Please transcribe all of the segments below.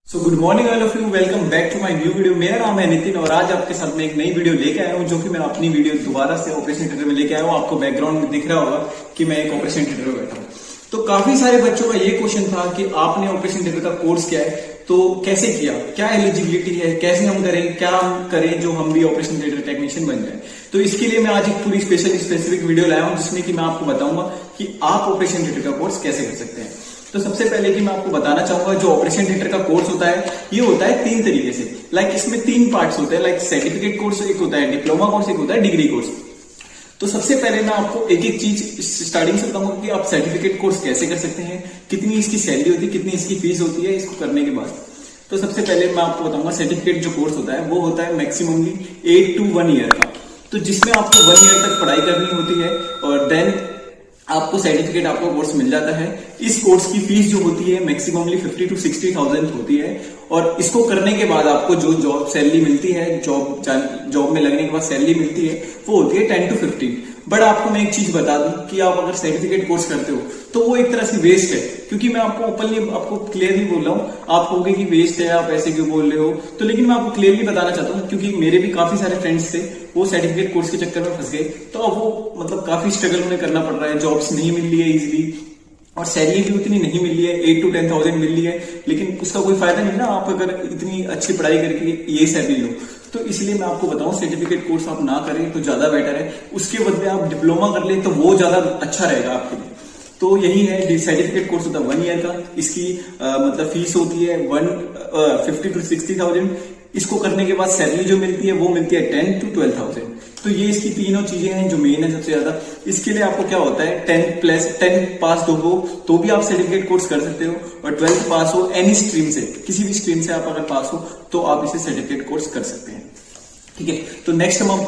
So good morning all of you, welcome back to my new video. मेरा नाम है नितिन और आज आपके साथ में एक नई वीडियो लेके आया हूं, जो कि मैं अपनी वीडियो दोबारा से ऑपरेशन थिएटर में लेके आया हूं। आपको बैकग्राउंड में दिख रहा होगा कि मैं एक ऑपरेशन थिएटर में बैठा हूं। तो काफी सारे बच्चों का ये क्वेश्चन था कि आपने ऑपरेशन थिएटर का कोर्स किया है तो कैसे किया, क्या एलिजिबिलिटी है, कैसे हम करें, क्या हम करें जो हम भी ऑपरेशन थिएटर टेक्नीशियन बन जाए। तो इसके लिए मैं आज एक पूरी स्पेसिफिक वीडियो लाया हूं, जिसमें कि मैं आपको बताऊंगा कि आप ऑपरेशन थिएटर का कोर्स कैसे कर सकते हैं। तो सबसे पहले कि मैं आपको बताना चाहूंगा, जो ऑपरेशन थिएटर का कोर्स होता है ये होता है तीन तरीके से। इसमें तीन पार्ट्स होते हैं, सर्टिफिकेट कोर्स एक होता है, डिप्लोमा कोर्स एक होता है, डिग्री कोर्स। तो सबसे पहले मैं आपको एक एक चीज स्टार्टिंग से बताऊंगा कि आप सर्टिफिकेट कोर्स कैसे कर सकते हैं, कितनी इसकी सैलरी होती है, कितनी इसकी फीस होती है इसको करने के बाद। तो सबसे पहले मैं आपको बताऊंगा सर्टिफिकेट जो कोर्स होता है वो होता है मैक्सिममली 8 to 1 ईयर का। तो जिसमें आपको 1 ईयर तक पढ़ाई करनी होती है और देन आपको सर्टिफिकेट आपको कोर्स मिल जाता है। इस कोर्स की फीस जो होती है मैक्सिममली 50 to 60,000 होती है और इसको करने के बाद आपको जो जॉब सैलरी मिलती है, जॉब में लगने के बाद सैलरी मिलती है वो होती है 10 to 15। बट आपको मैं एक चीज बता दूं कि आप अगर सर्टिफिकेट कोर्स करते हो तो वो एक तरह से वेस्ट है, क्योंकि मैं आपको ओपनली आपको क्लियरली बोल रहा हूँ। आप कहोगे कि वेस्ट है, आप ऐसे क्यों बोल रहे हो, तो लेकिन मैं आपको क्लियरली बताना चाहता हूँ, क्योंकि मेरे भी काफी सारे फ्रेंड्स थे वो सर्टिफिकेट कोर्स के चक्कर में फंस गए। तो अब वो काफी स्ट्रगल उन्हें करना पड़ रहा है, जॉब्स नहीं मिल रही है इजिली और सैलरी भी उतनी नहीं मिल रही है, 8 to 10,000 मिल रही है, लेकिन उसका कोई फायदा नहीं ना आप अगर इतनी अच्छी पढ़ाई करके ये सैलरी लो। तो इसलिए मैं आपको बताऊं सर्टिफिकेट कोर्स आप ना करें तो ज्यादा बेटर है, उसके बदले आप डिप्लोमा कर ले तो वो ज्यादा अच्छा रहेगा आपके लिए। तो यही है, सर्टिफिकेट कोर्स होता है 1 ईयर का, इसकी मतलब फीस होती है 50 to 60,000। इसको करने के बाद सैलरी जो मिलती है वो मिलती है 10 to 12,000। तो ये इसकी तीनों चीजें हैं जो मेन है सबसे ज्यादा। इसके लिए आपको क्या होता है 10 पास तो भी आप सर्टिफिकेट कोर्स कर सकते हो, और 12th पास हो एनी स्ट्रीम से, किसी भी स्ट्रीम से आप अगर पास हो तो आप इसे सर्टिफिकेट कोर्स कर सकते हैं। ठीक है, तो नेक्स्ट हम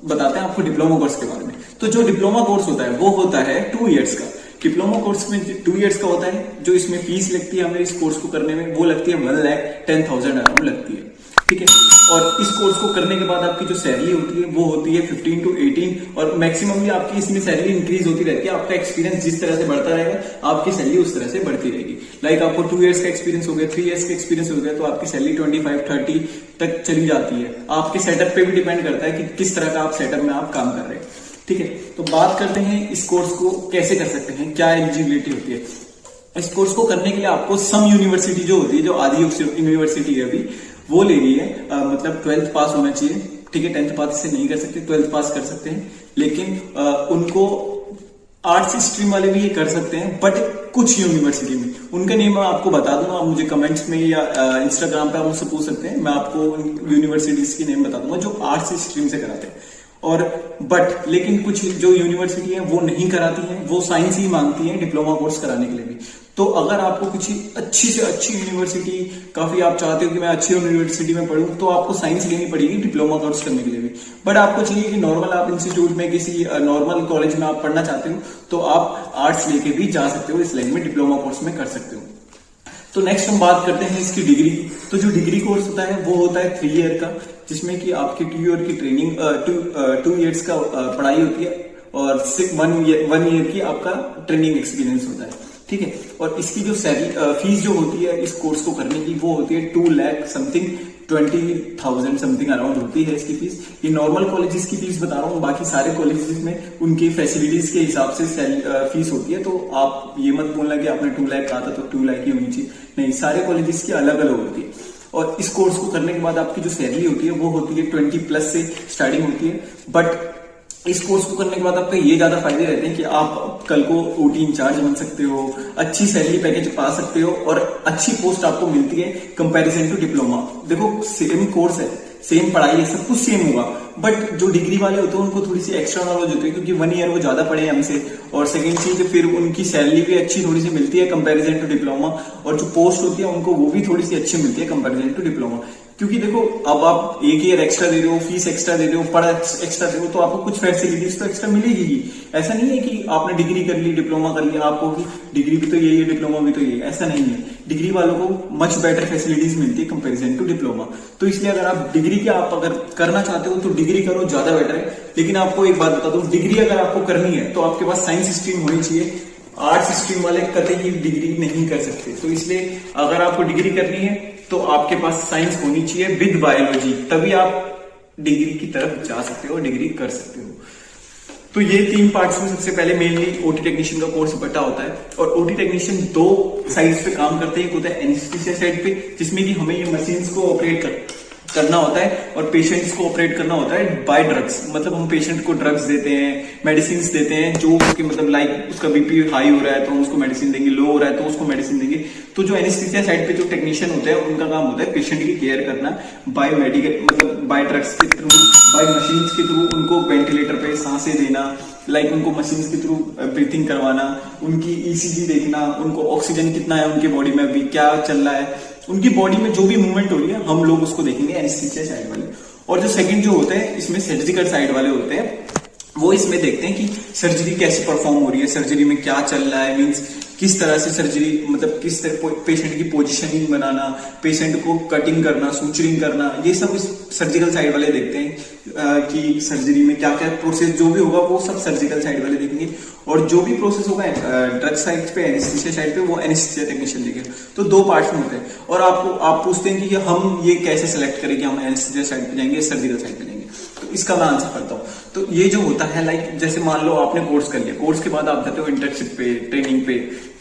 बताते हैं आपको डिप्लोमा कोर्स के बारे में। तो जो डिप्लोमा कोर्स होता है वो होता है 2 ईयर्स का। डिप्लोमा कोर्स में 2 ईयर्स का होता है। जो इसमें फीस लगती है हमें इस कोर्स को करने में वो लगती है 1,10,000 अराउंड लगती है। ठीक है, और इस कोर्स को करने के बाद आपकी जो सैलरी होती है वो होती है 15 to 18 और मैक्सिममली आपकी इसमें सैलरी इंक्रीज होती रहती है। आपका एक्सपीरियंस जिस तरह से बढ़ता रहेगा आपकी सैलरी उस तरह से बढ़ती रहेगी। आपको 2 ईयर्स का एक्सपीरियंस हो गया, 3 ईयर्स का एक्सपीरियंस हो गया तो आपकी सैलरी 25-30 तक चली जाती है। आपके सेटअप पे भी डिपेंड करता है कि किस तरह का आप सेटअप में आप काम कर रहे हैं। ठीक है, तो बात करते हैं इस कोर्स को कैसे कर सकते हैं, क्या एलिजिबिलिटी होती है। इस कोर्स को करने के लिए आपको सम यूनिवर्सिटी जो होती है, जो आदि यूनिवर्सिटी है अभी वो ले रही है, मतलब 12th पास होना चाहिए। ठीक है, 10th पास से नहीं कर सकते, 12th पास कर सकते हैं, लेकिन उनको आर्ट्स स्ट्रीम वाले भी ये कर सकते हैं। बट कुछ यूनिवर्सिटी में उनका नेम मैं आपको बता दूंगा, आप मुझे कमेंट्स में या इंस्टाग्राम पे आप मुझसे पूछ सकते हैं, मैं आपको यूनिवर्सिटीज के नेम बता दूंगा जो आर्ट्स स्ट्रीम से कराते हैं। लेकिन कुछ जो यूनिवर्सिटी है वो नहीं कराती हैं, वो साइंस ही मांगती है डिप्लोमा कोर्स कराने के लिए भी। तो अगर आपको कुछ अच्छी से अच्छी यूनिवर्सिटी, काफी आप चाहते हो कि मैं अच्छी यूनिवर्सिटी में पढूं, तो आपको साइंस लेनी पड़ेगी डिप्लोमा कोर्स करने के लिए भी। बट आपको चाहिए कि नॉर्मल आप इंस्टीट्यूट में किसी नॉर्मल कॉलेज में आप पढ़ना चाहते हो तो आप आर्ट्स लेके भी जा सकते हो, इस लाइन में डिप्लोमा कोर्स में कर सकते हो। तो नेक्स्ट हम बात करते हैं इसकी डिग्री। तो जो डिग्री कोर्स होता है वो होता है 3 ईयर का, जिसमें कि आपकी 2 ईयर की ट्रेनिंग 2 ईयर्स का पढ़ाई होती है और 1 ईयर की आपका ट्रेनिंग एक्सपीरियंस होता है। ठीक है, और इसकी जो फीस जो होती है इस कोर्स को करने की वो होती है 2 लाख समथिंग 20,000 समथिंग अराउंड होती है इसकी फीस। ये नॉर्मल कॉलेजेस की फीस बता रहा हूँ, बाकी सारे कॉलेजेस में उनकी फैसिलिटीज के हिसाब से फीस होती है। तो आप ये मत बोलना कि आपने 2 लाख कहा था तो 2 लाख ही होनी चाहिए, नहीं, सारे कॉलेजेस की अलग अलग होती है। और इस कोर्स को करने के बाद आपकी जो सैलरी होती है वो होती है 20+ से स्टार्टिंग होती है। बट इस कोर्स को करने के बाद आपका ये ज्यादा फायदे रहते हैं कि आप कल को ओटी इंचार्ज बन सकते हो, अच्छी सैलरी पैकेज पा सकते हो और अच्छी पोस्ट आपको मिलती है कंपैरिजन टू डिप्लोमा। देखो सेम कोर्स है, सेम पढ़ाई है, सब कुछ सेम होगा, बट जो डिग्री वाले होते हैं उनको थोड़ी सी एक्स्ट्रा नॉलेज होती है, क्योंकि 1 ईयर वो ज्यादा पढ़े हमसे। और सेकंड चीज फिर उनकी सैलरी भी अच्छी थोड़ी सी मिलती है कंपैरिजन टू डिप्लोमा, और जो पोस्ट होती है उनको वो भी थोड़ी सी अच्छी मिलती है कंपैरिजन टू डिप्लोमा। क्योंकि देखो अब आप 1 ईयर एक्स्ट्रा दे रहे हो, फीस एक्स्ट्रा दे रहे हो, पढ़ एक्स्ट्रा दे रहे हो, तो आपको कुछ फैसिलिटीज तो एक्स्ट्रा मिलेगी ही। ऐसा नहीं है कि आपने डिग्री कर ली, डिप्लोमा कर लिया, आपको कि डिग्री भी तो यही है, डिप्लोमा भी तो यही है, ऐसा नहीं है। डिग्री वालों को मच बेटर फैसिलिटीज मिलती है कंपैरिजन टू डिप्लोमा। तो इसलिए अगर आप डिग्री के आप अगर करना चाहते हो तो डिग्री करो, ज्यादा बेटर है। लेकिन आपको एक बात बता दूं, डिग्री अगर आपको करनी है तो आपके पास साइंस स्ट्रीम होनी चाहिए। आर्ट्स स्ट्रीम वाले कतई डिग्री नहीं कर सकते। तो इसलिए अगर आपको डिग्री करनी है तो आपके पास साइंस होनी चाहिए विद बायोलॉजी, तभी आप डिग्री की तरफ जा सकते हो, डिग्री कर सकते हो। तो ये 3 पार्ट्स में सबसे पहले मेनली ओटी टेक्नीशियन का कोर्स बटा होता है, और ओटी टेक्नीशियन 2 साइड्स पे काम करते हैं। एक होता है एनेस्थीसिया साइड पे, जिसमें कि हमें ये मशीन्स को ऑपरेट करना होता है और पेशेंट्स को ऑपरेट करना होता है बाय ड्रग्स। मतलब हम पेशेंट को ड्रग्स देते हैं, मेडिसिन देते हैं, जो उसके मतलब लाइक उसका बीपी हाई हो रहा है तो हम उसको मेडिसिन देंगे, लो हो रहा है तो उसको मेडिसिन देंगे। तो जो एनेस्थीसिया साइड पे जो टेक्नीशियन होते हैं उनका काम होता है पेशेंट की केयर करना बाय मेडिकल, मतलब बाय ड्रग्स के थ्रू, बाय मशीन के थ्रू उनको वेंटिलेटर पे सांसें देना, लाइक उनको मशीन के थ्रू ब्रीथिंग करवाना, उनकी ईसीजी देखना, उनको ऑक्सीजन कितना है उनकी बॉडी में, अभी क्या चल रहा है, उनकी बॉडी में जो भी मूवमेंट हो रही है हम लोग उसको देखेंगे एनेस्थीसिया साइड वाले। और जो सेकंड जो होते हैं इसमें सर्जिकल साइड वाले होते हैं, वो इसमें देखते हैं कि सर्जरी कैसे परफॉर्म हो रही है, सर्जरी में क्या चल रहा है, मींस किस तरह से सर्जरी, मतलब किस तरह पेशेंट की पोजीशनिंग बनाना, पेशेंट को कटिंग करना, सूचरिंग करना, ये सब इस सर्जिकल साइड वाले देखते हैं कि सर्जरी में क्या क्या प्रोसेस जो भी होगा वो सब सर्जिकल साइड वाले देखेंगे। और जो भी प्रोसेस होगा ड्रग साइड पे, एनेस्थीसिया साइड पे, वो एनेस्थीसिया टेक्नीशियन देखेगा। तो 2 पार्ट्स में होते हैं। और आप पूछते हैं कि हम ये कैसे सेलेक्ट करें कि हम एनेस्थीसिया साइड पे जाएंगे, सर्जिकल साइड पे जाएंगे। तो इसका मैं आंसर करता हूँ। तो ये जो होता है लाइक जैसे मान लो आपने कोर्स कर लिया, कोर्स के बाद आप जाते हो इंटर्नशिप पे, ट्रेनिंग पे,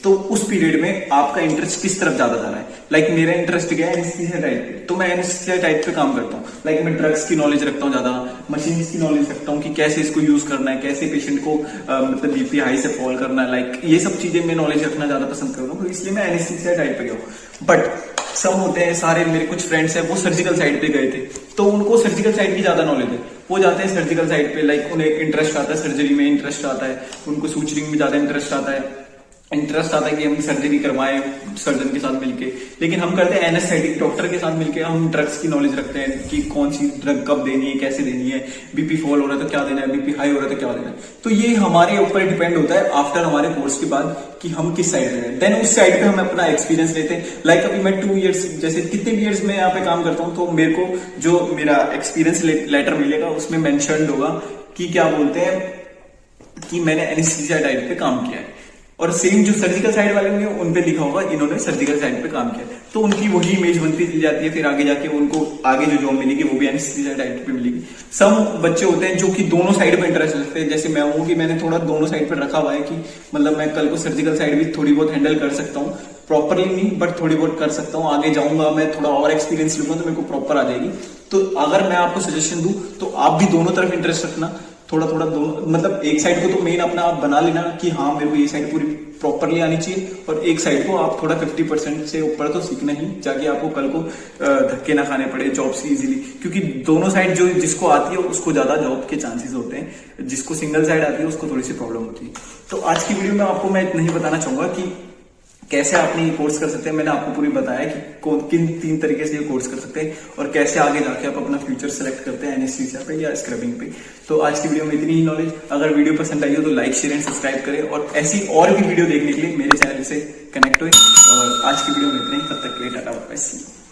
तो उस पीरियड में आपका इंटरेस्ट किस तरफ ज्यादा जा रहा है। लाइक मेरा इंटरेस्ट गया एनेस्थीसिया टाइप पे, तो मैं एनेस्थीसिया टाइप पे काम करता हूँ। लाइक मैं ड्रग्स की नॉलेज रखता हूँ ज्यादा, मशीन की नॉलेज रखता हूँ कि कैसे इसको यूज करना है, कैसे पेशेंट को मतलब बीपी हाई से फॉल करना है, लाइक ये सब चीजें मैं नॉलेज रखना ज्यादा पसंद करता हूँ, तो इसलिए मैं एनेस्थीसिया टाइप पे गया हूँ। बट सब होते हैं, सारे मेरे कुछ फ्रेंड्स हैं वो सर्जिकल साइड पे गए थे, तो उनको सर्जिकल साइड की ज्यादा नॉलेज है, वो जाते हैं सर्जिकल साइड पे, लाइक उन्हें इंटरेस्ट आता है, सर्जरी में इंटरेस्ट आता है, उनको सूचरिंग में ज्यादा इंटरेस्ट आता है कि हम सर्जरी करवाएं सर्जन के साथ मिलके। लेकिन हम करते हैं एनेस्थेटिक डॉक्टर के साथ मिलके, हम ड्रग्स की नॉलेज रखते हैं कि कौन सी ड्रग कब देनी है, कैसे देनी है, बीपी फॉल हो रहा है तो क्या देना है, बीपी हाई हो रहा है तो क्या देना है। तो ये हमारे ऊपर डिपेंड होता है आफ्टर हमारे कोर्स के बाद कि हम किस साइड पे हैं। देन उस साइड पे हम अपना एक्सपीरियंस लेते हैं। लाइक अभी मैं 2 इयर्स, जैसे कितने भी इयर्स में यहाँ पे काम करता हूँ, तो मेरे को जो मेरा एक्सपीरियंस लेटर मिलेगा उसमें मेंशन्ड होगा कि क्या बोलते हैं कि मैंने एनेस्थीसिया टाइप पे काम किया है। और सेम जो सर्जिकल साइड वाले होंगे उन पे लिखा होगा इन्होंने सर्जिकल साइड पे काम किया, तो उनकी वही इमेज बनती चली जाती है। फिर आगे जाके उनको आगे जो जॉब मिलेगी वो भी एनेस्थीसिया टाइप पे मिलेगी। सब बच्चे होते हैं जो कि दोनों साइड पे इंटरेस्ट रखते हैं, जैसे मैं हूँ कि मैंने थोड़ा दोनों साइड पे रखा हुआ है कि मतलब मैं कल को सर्जिकल साइड भी थोड़ी बहुत हैंडल कर सकता हूँ, प्रॉपरली नहीं बट थोड़ी बहुत कर सकता हूँ। आगे जाऊंगा मैं, थोड़ा और एक्सपीरियंस लूंगा तो मेरे को प्रॉपर आ जाएगी। तो अगर मैं आपको सजेशन दूं तो आप भी दोनों तरफ इंटरेस्ट रखना, थोड़ा थोड़ा दोनों, मतलब एक साइड को तो मेन अपना आप बना लेना कि हाँ मेरे को ये साइड पूरी प्रॉपरली आनी चाहिए, और एक साइड को आप थोड़ा 50% से ऊपर तो सीखना ही, जाके आपको कल को धक्के ना खाने पड़े जॉब से इजीली। क्योंकि दोनों साइड जो जिसको आती है उसको ज्यादा जॉब के चांसेस होते हैं, जिसको सिंगल साइड आती है उसको थोड़ी सी प्रॉब्लम होती है। तो आज की वीडियो में आपको मैं इतना ही बताना चाहूंगा कि कैसे आपने ये कोर्स कर सकते हैं। मैंने आपको पूरी बताया कि किन 3 तरीके से ये कोर्स कर सकते हैं और कैसे आगे जाके आप अपना फ्यूचर सेलेक्ट करते हैं एनेस्थीसिया पे या स्क्रबिंग पे। तो आज की वीडियो में इतनी ही नॉलेज। अगर वीडियो पसंद आई हो तो लाइक, शेयर एंड सब्सक्राइब करें, और ऐसी और भी वीडियो देखने के लिए मेरे चैनल से कनेक्ट हुए। और आज की वीडियो में इतना ही, तब तक के लिए टाटा बाय बाय।